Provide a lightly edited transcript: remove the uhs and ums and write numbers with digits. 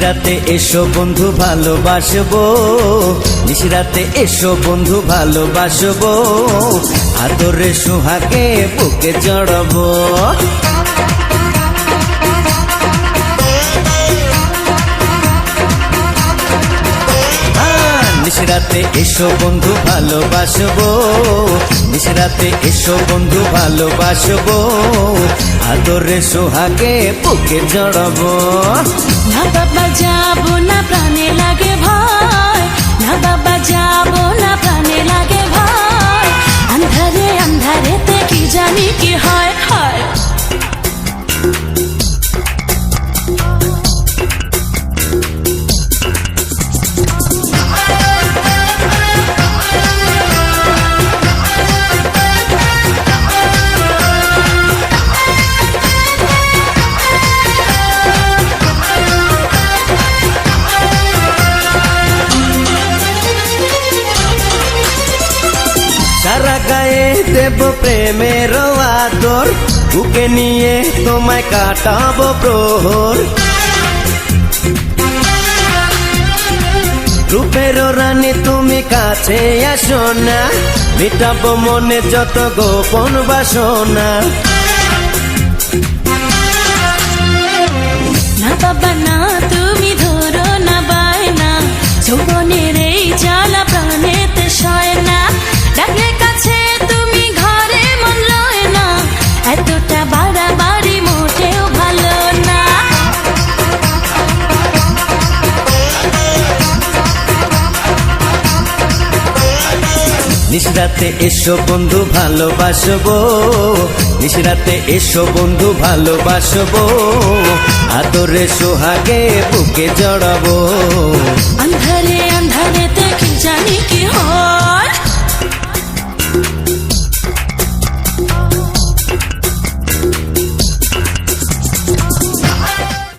নিশিরাতে এসো বন্ধু ভালোবাসবো, নিশিরাতে এসো বন্ধু ভালোবাসবো, আদরে সোহাগে বুকে জড়াবো। নিশিরাতে এসো বন্ধু ভালোবাসবো, নিশিরাতে এসো বন্ধু ভালোবাসবো, আদরে সোহাগে বুকে জড়াবো। না বাবা যাবো না, প্রাণে লাগে ভয়, না বাবা যাবো না, প্রাণে লাগে ভয়, আন্ধারে আন্ধারেতে কি জানি কি হয় হয়। সারা গায়ে দেব প্রেমের আদর, বুকে নিয়ে তোমায় কাটাবো প্রহর। রূপের রানী তুমি কাছে আসো না, মিটাবো মনে যত গোপন বাসনা। না বাবা না, তুমি ধরো না বায়না, যৌবনের এই জ্বালা প্রাণেতে সয় না, ডাকলে কাছে তুমি ঘরে মন লয় না, এতটা বাড়াবাড়ি মোটেও ভালো না। নিশিরাতে এসো বন্ধু ভালোবাসবো, নিশিরাতে এসো বন্ধু ভালোবাসবো, আদরে সোহাগে বুকে জড়াবো। আন্ধারে আন্ধারেতে কি জানি কি